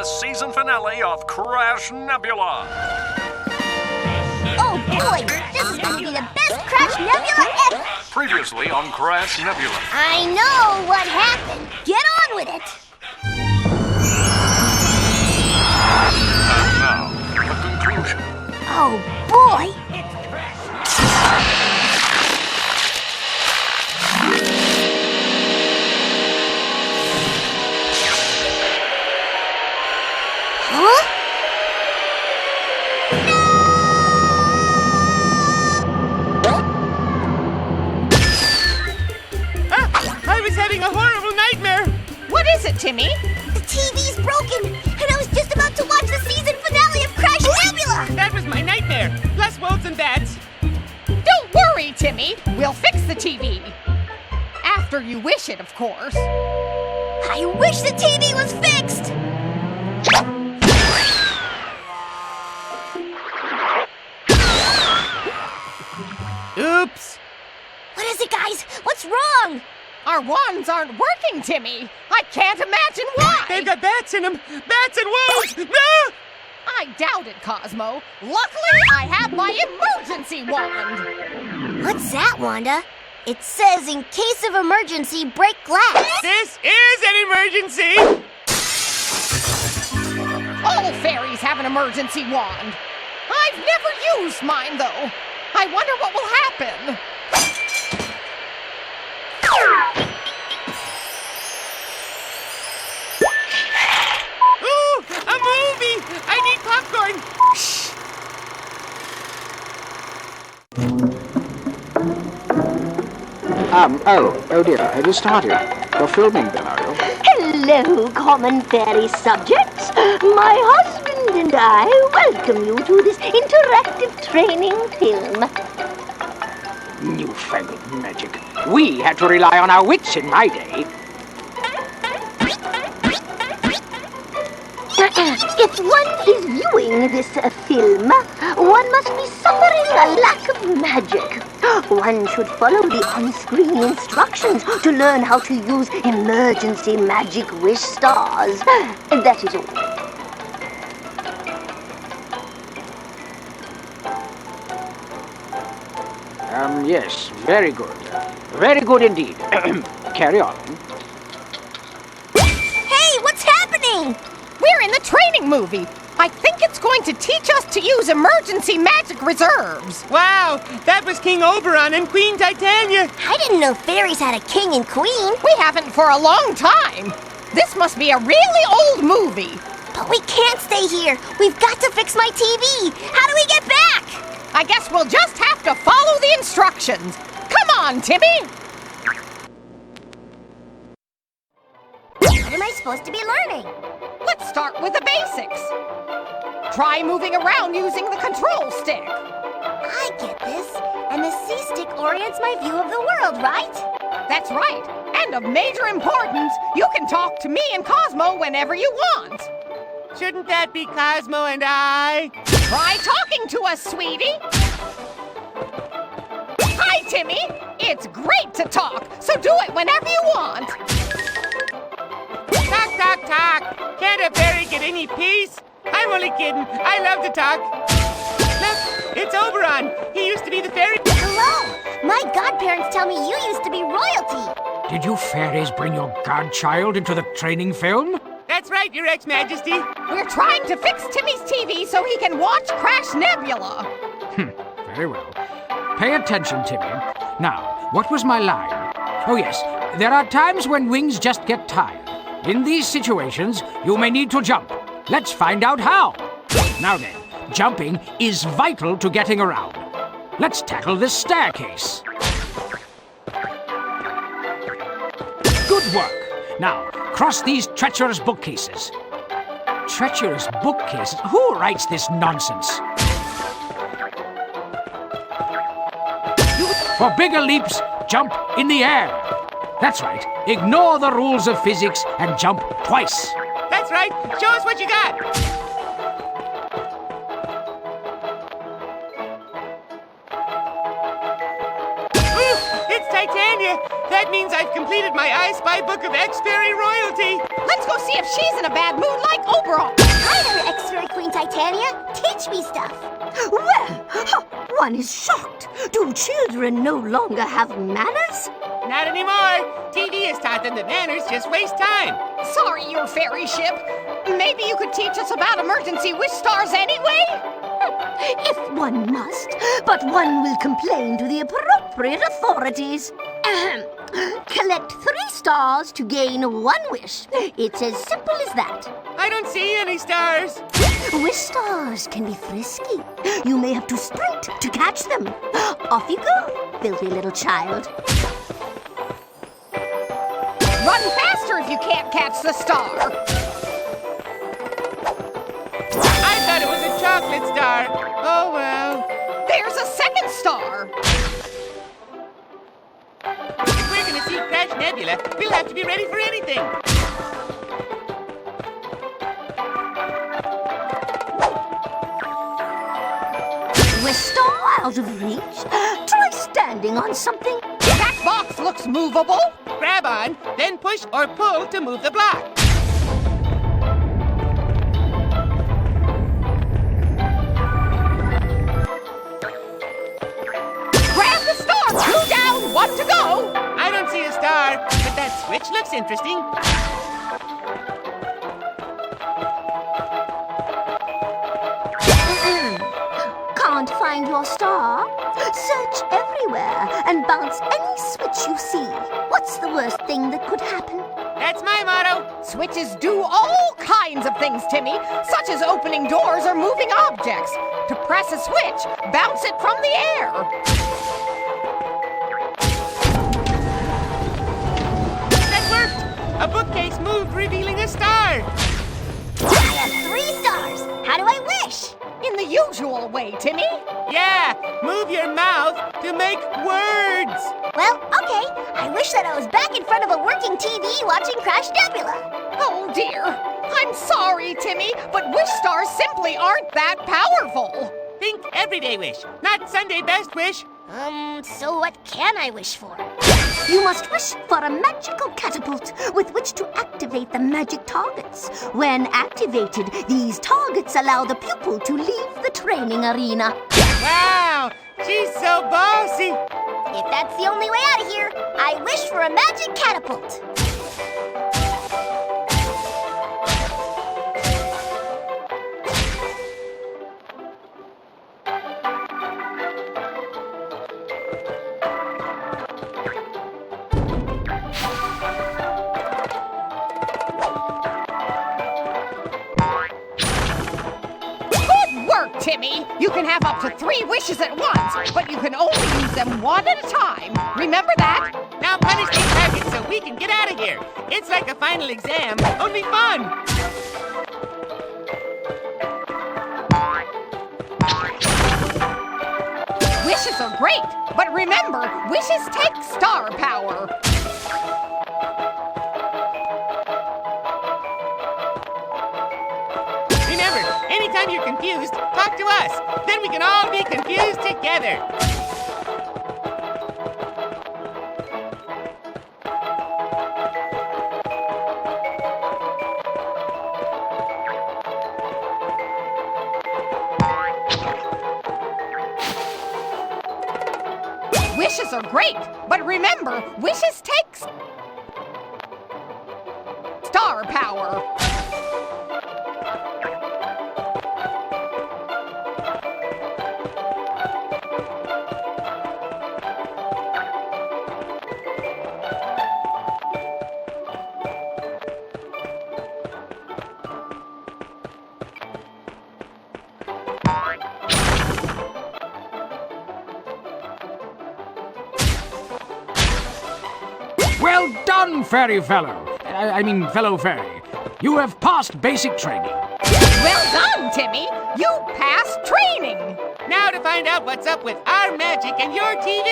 the season finale of Crash Nebula. Oh boy, this is going to be the best Crash Nebula ever! Previously on Crash Nebula. I know what happened. Get on with it! And now, the conclusion. Oh boy! Huh? I was having a horrible nightmare. What is it, Timmy? The TV's broken, and I was just about to watch the season finale of Crash Nebula! That was my nightmare, plus wolves and bats. Don't worry, Timmy. We'll fix the TV. After you wish it, of course. I wish the TV was fixed! Oops. What is it, guys? What's wrong? Our wands aren't working, Timmy. I can't imagine why. They've got bats in them. Bats and wolves. No! I doubt it, Cosmo. Luckily, I have my emergency wand. What's that, Wanda? It says, in case of emergency, break glass. This is an emergency. All fairies have an emergency wand. I've never used mine, though. I wonder what will happen. Ooh, a movie. I need popcorn. Shh. Oh dear, it is started. You're filming then, are you? Hello, common fairy subjects. My husband and I welcome you to this interactive training film. Newfangled magic. We had to rely on our wits in my day. If one is viewing this film, one must be suffering a lack of magic. One should follow the on-screen instructions to learn how to use emergency magic wish stars. That is all. Yes, very good. Very good indeed. Carry on. Hey, what's happening? We're in the training movie. I think it's going to teach us to use emergency magic reserves. Wow, that was King Oberon and Queen Titania. I didn't know fairies had a king and queen. We haven't for a long time. This must be a really old movie. But we can't stay here. We've got to fix my TV. How do we get back? I guess we'll just have to follow the instructions. Come on, Timmy. What am I supposed to be learning? Let's start with the basics. Try moving around using the control stick. I get this. And the C-stick orients my view of the world, right? That's right. And of major importance, you can talk to me and Cosmo whenever you want. Shouldn't that be Cosmo and I? Try talking to us, sweetie. Hi, Timmy. It's great to talk, so do it whenever you want. Talk, talk, talk. Can't a fairy get any peace? I'm only kidding. I love to talk. Look, it's Oberon. He used to be the fairy. Hello. My godparents tell me you used to be royalty. Did you fairies bring your godchild into the training film? That's right, Your Ex-Majesty. We're trying to fix Timmy's TV so he can watch Crash Nebula. Very well. Pay attention, Timmy. Now, what was my line? Oh, yes. There are times when wings just get tired. In these situations, you may need to jump. Let's find out how. Now then, jumping is vital to getting around. Let's tackle this staircase. Good work. Now, cross these treacherous bookcases. Treacherous bookcases? Who writes this nonsense? For bigger leaps, jump in the air. That's right. Ignore the rules of physics and jump twice. That's right. Show us what you got. Ooh, it's Titania. That means I've completed my I Spy book of ex-fairy royalty. Let's go see if she's in a bad mood like Oberon. Hi there, ex-fairy queen Titania. Teach me stuff. Well, one is shocked. Do children no longer have manners? Not anymore. TV has taught them that manners just waste time. Sorry, your fairy ship. Maybe you could teach us about emergency wish stars anyway? If one must, but one will complain to the appropriate authorities. Ahem. Collect 3 stars to gain 1 wish. It's as simple as that. I don't see any stars. Wish stars can be frisky. You may have to sprint to catch them. Off you go, filthy little child. Run faster if you can't catch the star. I thought it was a chocolate star. Oh, well. There's a second star. If we're going to see Crash Nebula, we'll have to be ready for anything. Wish star out of reach? Try standing on something. That box looks movable. Grab on, then push or pull to move the block. Grab the star. 2 down, 1 to go. I don't see a star, but that switch looks interesting. Can't find your star? Search everywhere and bounce any switch you see. What's the worst thing that could happen? That's my motto. Switches do all kinds of things, Timmy, such as opening doors or moving objects. To press a switch, bounce it from the air. That worked. A bookcase moved, revealing a star. I have 3 stars. How do I wish? In the usual way, Timmy. Yeah, move your mouth to make words. Well, okay. I wish that I was back in front of a working TV watching Crash Nebula. Oh, dear. I'm sorry, Timmy, but wish stars simply aren't that powerful. Think everyday wish, not Sunday best wish. So what can I wish for? You must wish for a magical catapult with which to activate the magic targets. When activated, these targets allow the pupil to leave the training arena. Wow, she's so bossy. If that's the only way out of here, I wish for a magic catapult. Timmy, you can have up to 3 wishes at once, but you can only use them 1 at a time. Remember that? Now punish these targets so we can get out of here. It's like a final exam, only fun. Wishes are great, but remember, wishes take star power. Remember, anytime you're confused, talk to us. Then we can all be confused together. Wishes are great, but remember, wishes take star power. Well done, fairy fellow. Fellow fairy. You have passed basic training. Well done, Timmy. You passed training. Now to find out what's up with our magic and your TV.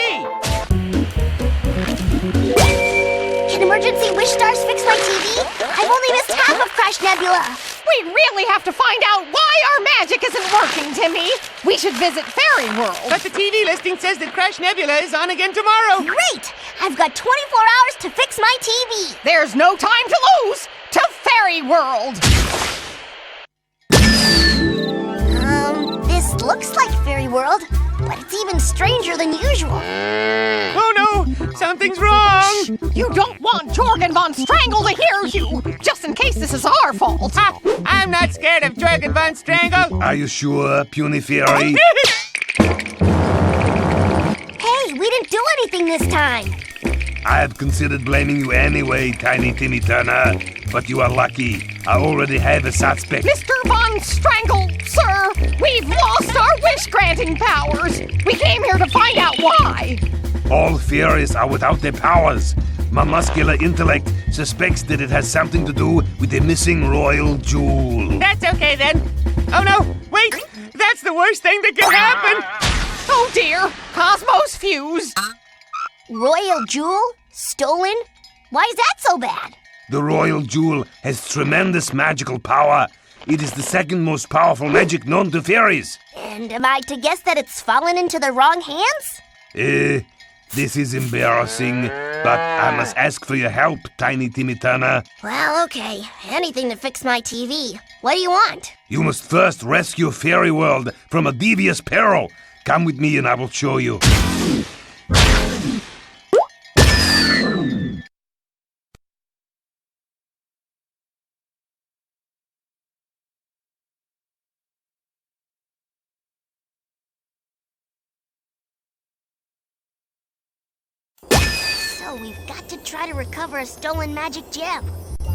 Can emergency wish stars fix my TV? I've only missed half of Crash Nebula. We really have to find out why our magic isn't working, Timmy. We should visit Fairy World. But the TV listing says that Crash Nebula is on again tomorrow. Great! I've got 24 hours to fix my TV. There's no time to lose. To fairy world! This looks like Fairy World, but it's even stranger than usual. Oh no! Something's wrong! You don't want Jorgen von Strangle to hear you, just in case this is our fault. Ha! I'm not scared of Jorgen von Strangle! Are you sure, puny fairy? Hey, we didn't do anything this time. I had considered blaming you anyway, Tiny Timmy Turner. But you are lucky. I already have a suspect. Mr. von Strangle, sir, we've lost our wish-granting powers. We came here to find out why. All fairies are without their powers. My muscular intellect suspects that it has something to do with the missing royal jewel. That's okay then. Oh no! Wait! That's the worst thing that could happen! Oh dear, Cosmos fuse. Royal Jewel? Stolen? Why is that so bad? The royal jewel has tremendous magical power. It is the second most powerful magic known to fairies. And am I to guess that it's fallen into the wrong hands? This is embarrassing, but I must ask for your help, Tiny Timmy Turner. Well, okay. Anything to fix my TV. What do you want? You must first rescue Fairy World from a devious peril. Come with me and I will show you. So we've got to try to recover a stolen magic gem.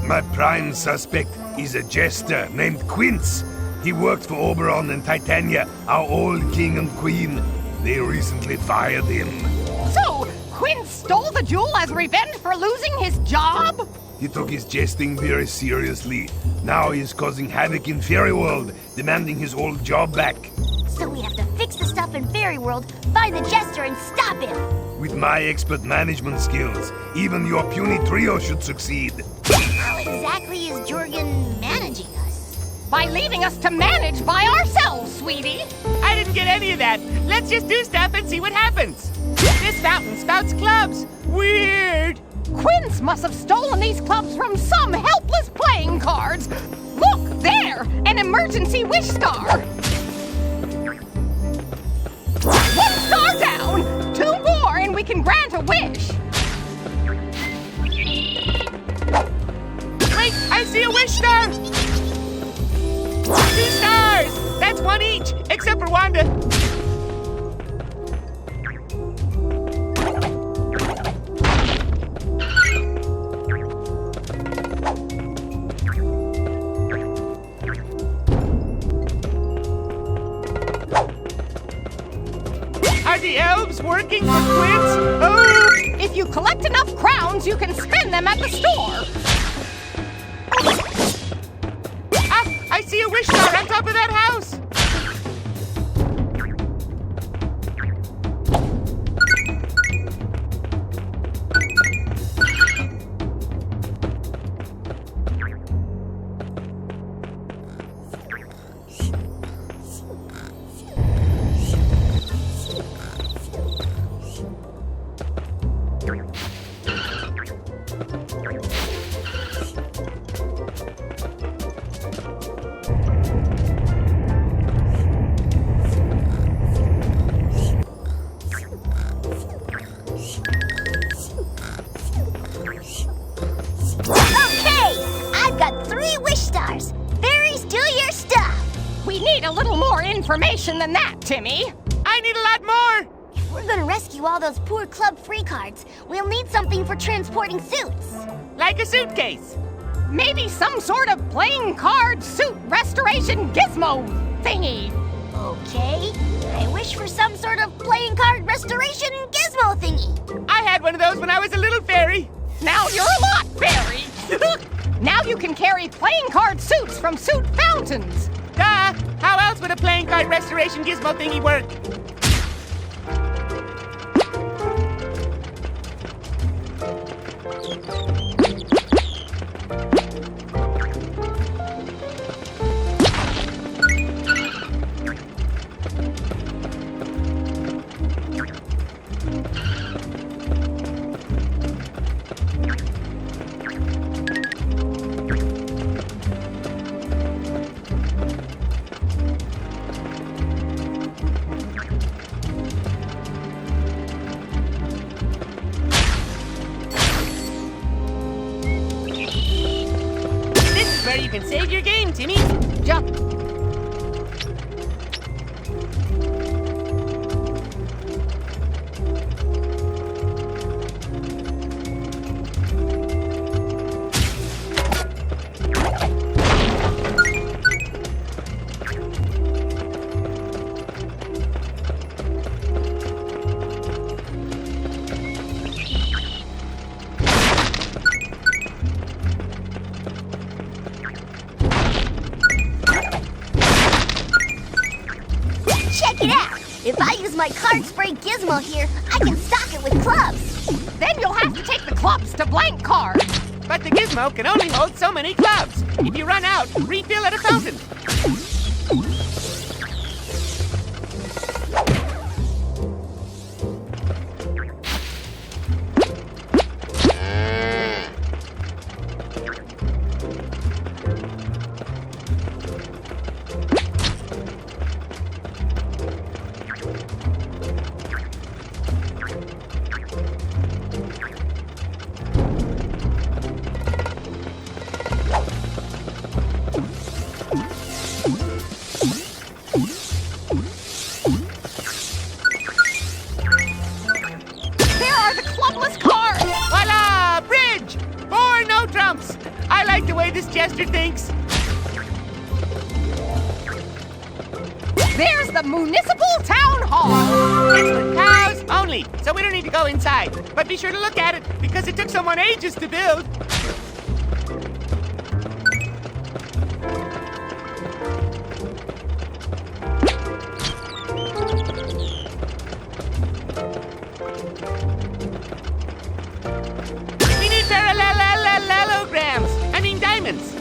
My prime suspect is a jester named Quince. He worked for Oberon and Titania, our old king and queen. They recently fired him. So, Quinn stole the jewel as revenge for losing his job? He took his jesting very seriously. Now he is causing havoc in Fairy World, demanding his old job back. So we have to fix the stuff in Fairy World, find the jester, and stop him. With my expert management skills, even your puny trio should succeed. How exactly is Jorgen managing us? By leaving us to manage by ourselves, sweetie. I didn't get any of that. Let's just do stuff and see what happens. This fountain spouts clubs. Weird. Quince must have stolen these clubs from some helpless playing cards. Look, there! An emergency wish star. 1 star down! 2 more and we can grant a wish. Wait, I see a wish star. 2 stars. That's 1 each, except for Wanda. Are the elves working for Quince? Oh! If you collect enough crowns, you can spend them at the store. Ah, I see a wish star on top of that house. Okay, I've got 3 wish stars. Fairies, do your stuff. We need a little more information than that, Timmy. I need a lot more. If we're gonna rescue all those poor club free cards, we'll need something for transporting suits. Like a suitcase. Maybe some sort of playing card suit restoration gizmo thingy. Okay, I wish for some sort of playing card restoration gizmo thingy. I had one of those when I was a little fairy. Now you're a lot fairy. Now you can carry playing card suits from suit fountains. Duh! How else would a playing card restoration gizmo thingy work? can save your game, Timmy. Just Check it out! If I use my card spray gizmo here, I can stock it with clubs. then you'll have to take the clubs to blank card. But the gizmo can only hold so many clubs. If you run out, refill at a fountain. There are the clubless cards. Voila! Bridge! 4 no trumps! I like the way this jester thinks. There's the municipal town hall. It's for cows only, so we don't need to go inside. But be sure to look at it, because it took someone ages to build. We need parallelograms. I mean diamonds.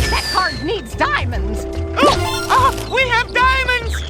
That card needs diamonds. Oh, we have diamonds!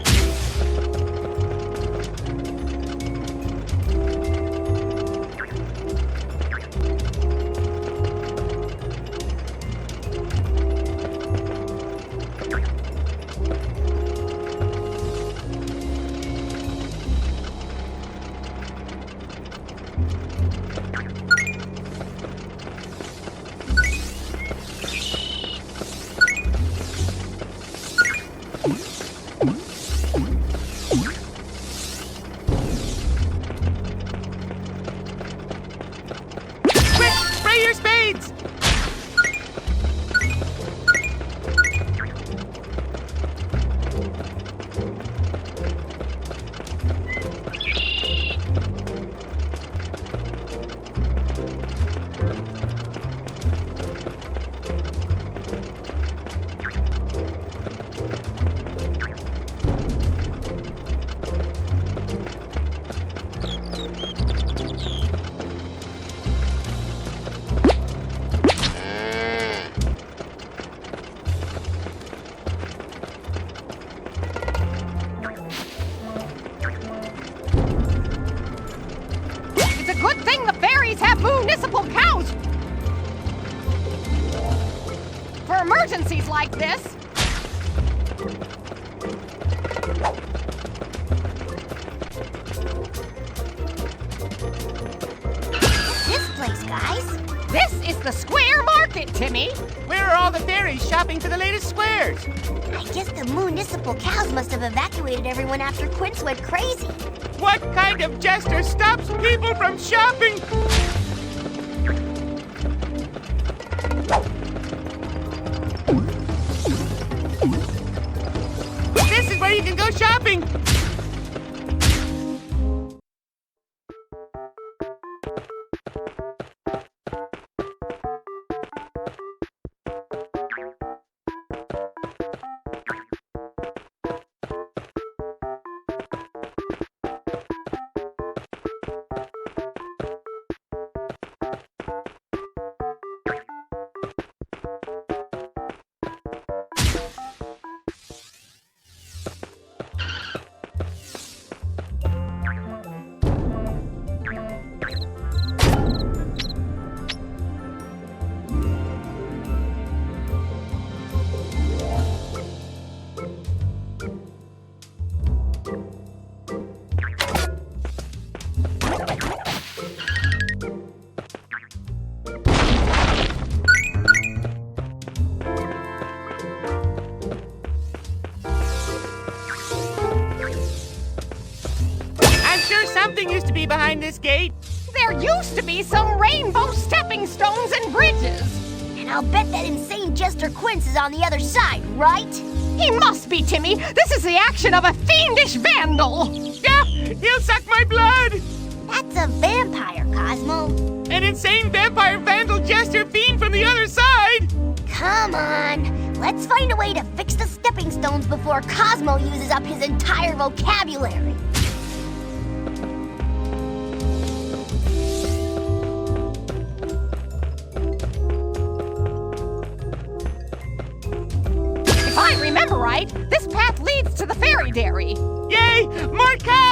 Quick, spray your spades! It's a good thing the fairies have municipal cows. For emergencies like this. This place, guys. This is the square market, Timmy. Where are all the fairies shopping for the latest squares? I guess the municipal cows must have evacuated everyone after Quince went crazy. What kind of jester stops people from shopping? This is where you can go shopping. sure something used to be behind this gate. There used to be some rainbow stepping stones and bridges. And I'll bet that insane Jester Quince is on the other side, right? He must be, Timmy. This is the action of a fiendish vandal. Yeah, he'll suck my blood. That's a vampire, Cosmo. An insane vampire vandal jester fiend from the other side. Come on. Let's find a way to fix the stepping stones before Cosmo uses up his entire vocabulary. If I remember right, this path leads to the fairy dairy. Yay! More cows!